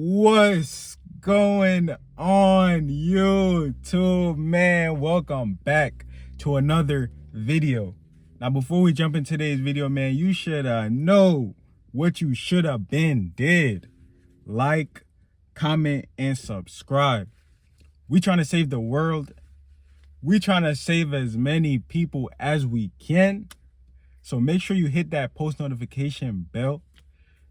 What's going on, YouTube, man? Welcome back to another video. Now, before we jump into today's video, man, you should know what you should have been did. Like, comment, and subscribe. We trying to save the world. We trying to save as many people as we can. So make sure you hit that post notification bell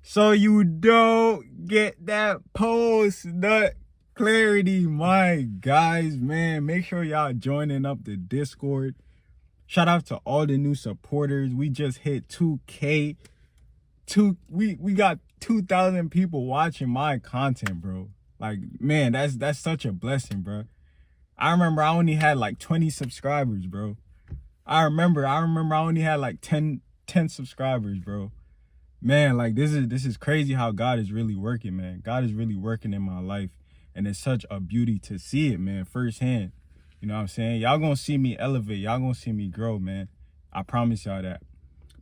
so you don't get that post nut clarity, my guys, man. Make sure y'all joining up the Discord. Shout out to all the new supporters. We just hit 2K. We got 2,000 people watching my content, bro. Like, man, that's such a blessing, bro. I remember I only had like 20 subscribers, bro. I remember I only had like 10 subscribers, bro. Man, like this is crazy how God is really working, man. God is really working in my life, and it's such a beauty to see it, man, firsthand. You know what I'm saying? Y'all gonna see me elevate. Y'all gonna see me grow, man. I promise y'all that.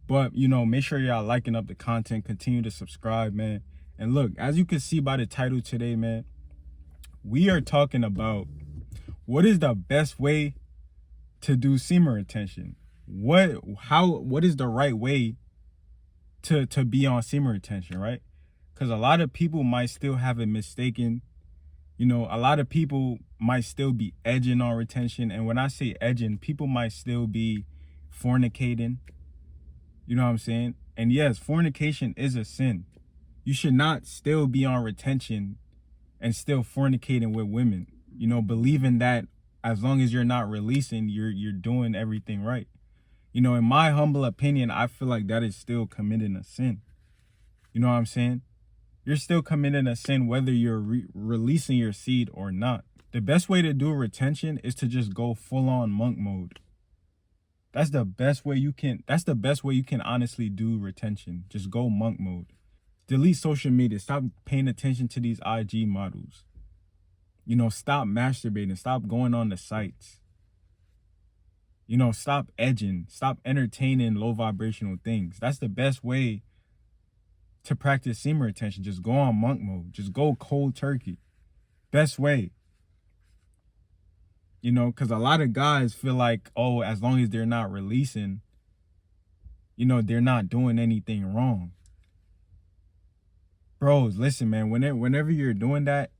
But, you know, make sure y'all liking up the content. Continue to subscribe, man. And look, as you can see by the title today, man, we are talking about what is the best way to do semen retention. What is the right way to be on semen retention, right? Because a lot of people might still have it mistaken. You know, a lot of people might still be edging on retention. And when I say edging, people might still be fornicating. You know what I'm saying? And yes, fornication is a sin. You should not still be on retention and still fornicating with women. You know, believing that as long as you're not releasing, you're doing everything right. You know, in my humble opinion, I feel like that is still committing a sin. You know what I'm saying? You're still committing a sin whether you're releasing your seed or not. The best way to do retention is to just go full on monk mode. That's the best way you can honestly do retention. Just go monk mode. Delete social media. Stop paying attention to these IG models. You know, stop masturbating. Stop going on the sites. You know, stop edging. Stop entertaining low vibrational things. That's the best way to practice semen retention. Just go on monk mode. Just go cold turkey. Best way. You know, because a lot of guys feel like, oh, as long as they're not releasing, you know, they're not doing anything wrong. Bros, listen, man, whenever you're doing that,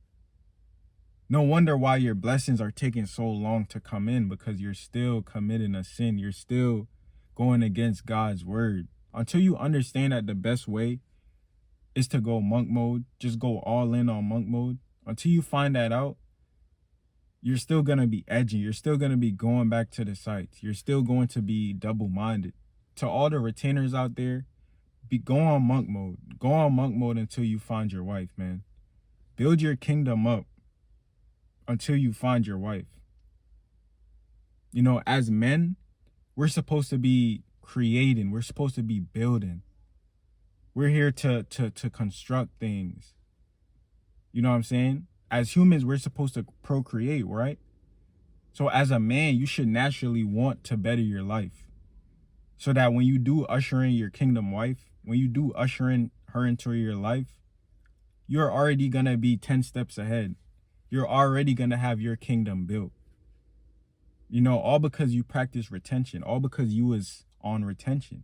no wonder why your blessings are taking so long to come in, because you're still committing a sin. You're still going against God's word. Until you understand that the best way is to go monk mode, just go all in on monk mode. Until you find that out, you're still going to be edgy. You're still going to be going back to the sites. You're still going to be double-minded. To all the retainers out there, go on monk mode. Go on monk mode until you find your wife, man. Build your kingdom up until you find your wife. You know, as men, we're supposed to be creating. We're supposed to be building. We're here to construct things. You know what I'm saying? As humans, we're supposed to procreate, right? So as a man, you should naturally want to better your life. So that when you do usher in your kingdom wife, when you do usher in her into your life, you're already going to be 10 steps ahead. You're already going to have your kingdom built. You know, all because you practice retention, all because you was on retention.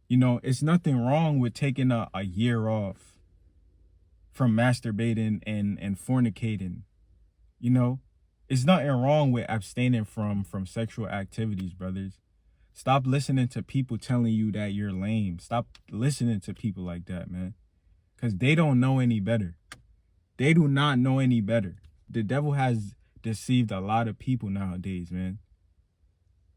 You know, it's nothing wrong with taking a year off from masturbating and fornicating. You know, it's nothing wrong with abstaining from sexual activities, brothers. Stop listening to people telling you that you're lame. Stop listening to people like that, man. Because they don't know any better. They do not know any better. The devil has deceived a lot of people nowadays, man.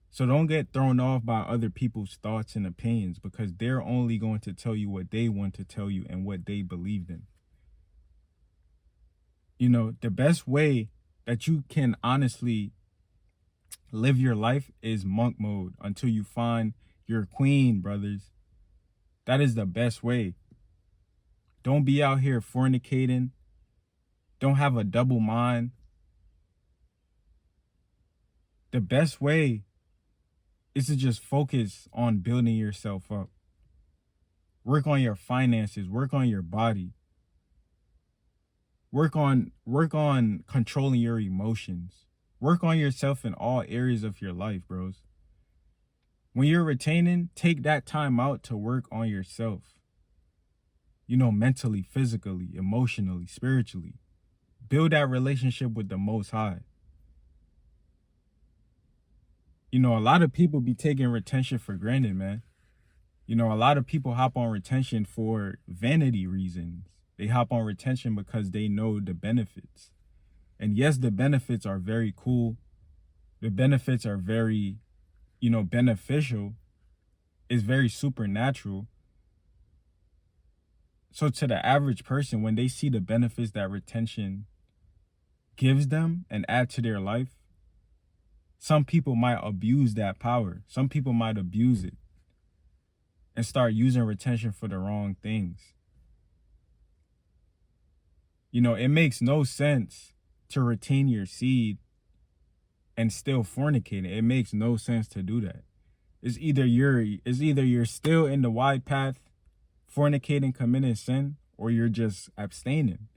So don't get thrown off by other people's thoughts and opinions, because they're only going to tell you what they want to tell you and what they believed in. You know, the best way that you can honestly live your life is monk mode until you find your queen, brothers. That is the best way. Don't be out here fornicating. Don't have a double mind. The best way is to just focus on building yourself up. Work on your finances. Work on your body. Work on controlling your emotions. Work on yourself in all areas of your life, bros. When you're retaining, take that time out to work on yourself. Mentally, physically, emotionally, spiritually. Build that relationship with the Most High. A lot of people be taking retention for granted, man. A lot of people hop on retention for vanity reasons. They hop on retention because they know the benefits. And yes, the benefits are very cool. The benefits are very, beneficial. It's very supernatural. So to the average person, when they see the benefits that retention gives them and add to their life, some people might abuse that power. Some people might abuse it and start using retention for the wrong things. It makes no sense to retain your seed and still fornicate it. It makes no sense to do that. It's either you're still in the wide path, fornicating, committing sin, or you're just abstaining.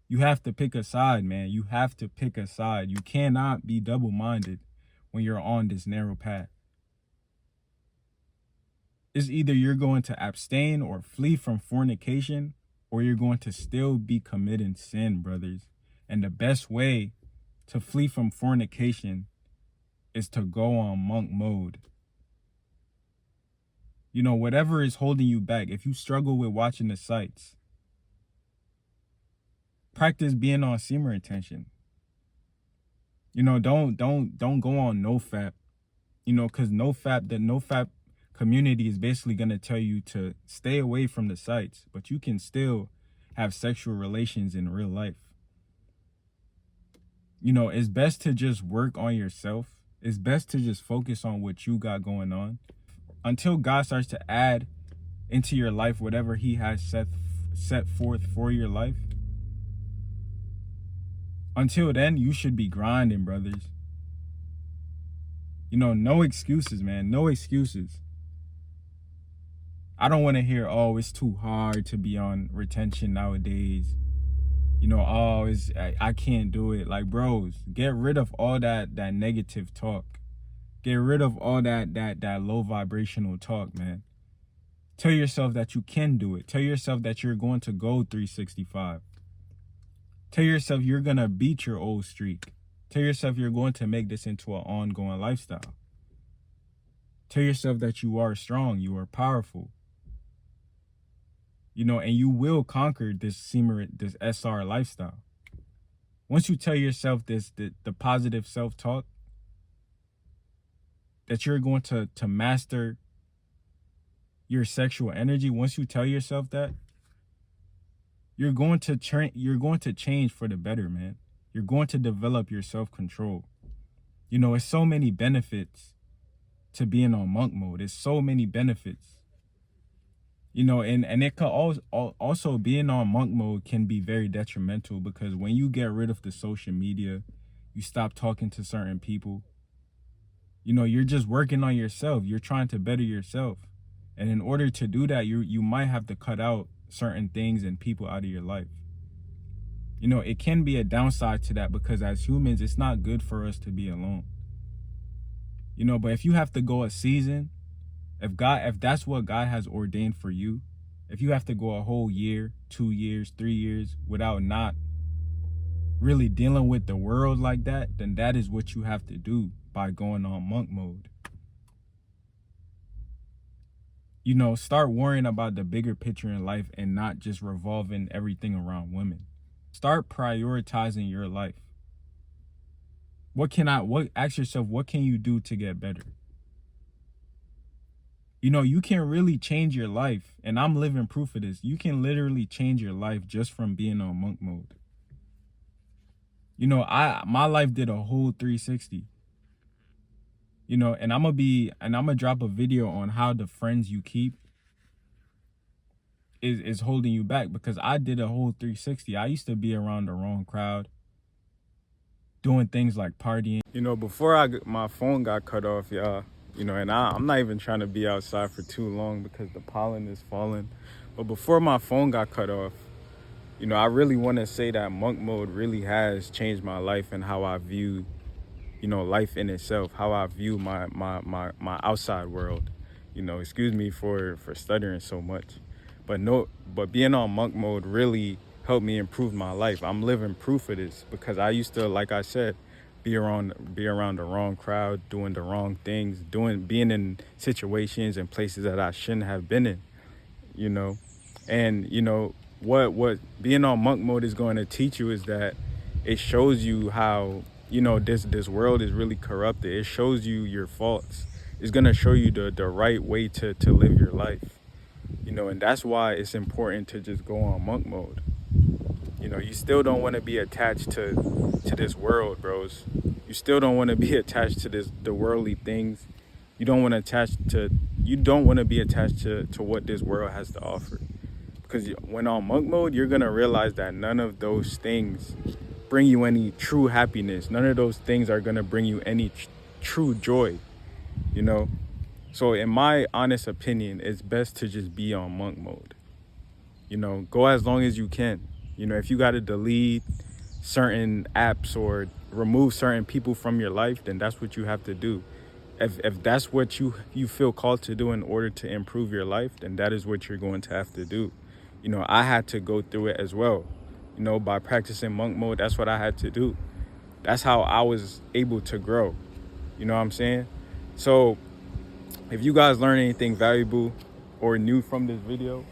You have to pick a side, man. You have to pick a side. You cannot be double-minded when you're on this narrow path. It's either you're going to abstain or flee from fornication, or you're going to still be committing sin, brothers. And the best way to flee from fornication is to go on monk mode. Whatever is holding you back, if you struggle with watching the sites, practice being on semen retention. Don't go on NoFap. Because the NoFap community is basically going to tell you to stay away from the sites, but you can still have sexual relations in real life. It's best to just work on yourself. It's best to just focus on what you got going on until God starts to add into your life whatever he has set forth for your life. Until then, you should be grinding, brothers. No excuses, man. No excuses. I don't want to hear, oh, it's too hard to be on retention nowadays. I can't do it. Like, bros, get rid of all that negative talk. Get rid of all that low vibrational talk, man. Tell yourself that you can do it. Tell yourself that you're going to go 365. Tell yourself you're going to beat your old streak. Tell yourself you're going to make this into an ongoing lifestyle. Tell yourself that you are strong, you are powerful. And you will conquer this SR lifestyle. Once you tell yourself the positive self-talk, that you're going to master your sexual energy, once you tell yourself that, you're going to change for the better, man. You're going to develop your self-control. It's so many benefits to being on monk mode. It's so many benefits. And it could also being on monk mode can be very detrimental, because when you get rid of the social media, you stop talking to certain people. You're just working on yourself. You're trying to better yourself. And in order to do that, you might have to cut out certain things and people out of your life. It can be a downside to that, because as humans, it's not good for us to be alone. But if you have to go a season, if that's what God has ordained for you, if you have to go a whole year, 2 years, 3 years without not really dealing with the world like that, then that is what you have to do by going on monk mode. Start worrying about the bigger picture in life and not just revolving everything around women. Start prioritizing your life. Ask yourself, what can you do to get better? You can really change your life, and I'm living proof of this. You can literally change your life just from being on monk mode. My life did a whole 360. And I'm gonna drop a video on how the friends you keep is holding you back, because I did a whole 360. I used to be around the wrong crowd, doing things like partying. Before my phone got cut off, y'all, and I'm not even trying to be outside for too long because the pollen is falling. But before my phone got cut off, You know, I really want to say that monk mode really has changed my life and how I view, you know, life in itself, how I view my outside world. You know, excuse me for stuttering so much. But being on monk mode really helped me improve my life. I'm living proof of this because I used to, like I said, be around the wrong crowd, doing the wrong things, being in situations and places that I shouldn't have been in, you know. And you know what being on monk mode is going to teach you is that it shows you how, you know, this world is really corrupted. It shows you your faults. It's going to show you the right way to live your life, you know. And that's why it's important to just go on monk mode. You know, you still don't want to be attached to this world, bros. You still don't want to be attached to the worldly things. You don't want to be attached to what this world has to offer. Because when on monk mode, you're going to realize that none of those things bring you any true happiness. None of those things are going to bring you any true joy, you know? So in my honest opinion, it's best to just be on monk mode. You know, go as long as you can. You know, if you got to delete certain apps or remove certain people from your life, then that's what you have to do. If that's what you feel called to do in order to improve your life, then that is what you're going to have to do. You know, I had to go through it as well. You know, by practicing monk mode, that's what I had to do. That's how I was able to grow. You know what I'm saying? So if you guys learn anything valuable or new from this video,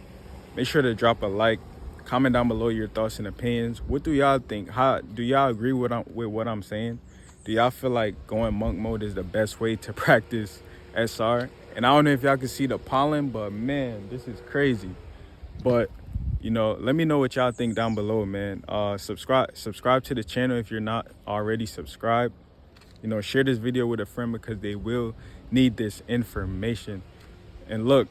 make sure to drop a like, comment down below your thoughts and opinions. What do y'all think? How do y'all agree with what I'm saying? Do y'all feel like going monk mode is the best way to practice SR? And I don't know if y'all can see the pollen, but man, this is crazy. But you know, let me know what y'all think down below, man. Subscribe to the channel if you're not already subscribed. You know, share this video with a friend because they will need this information. And look,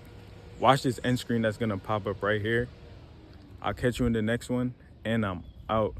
watch this end screen that's gonna pop up right here. I'll catch you in the next one, and I'm out.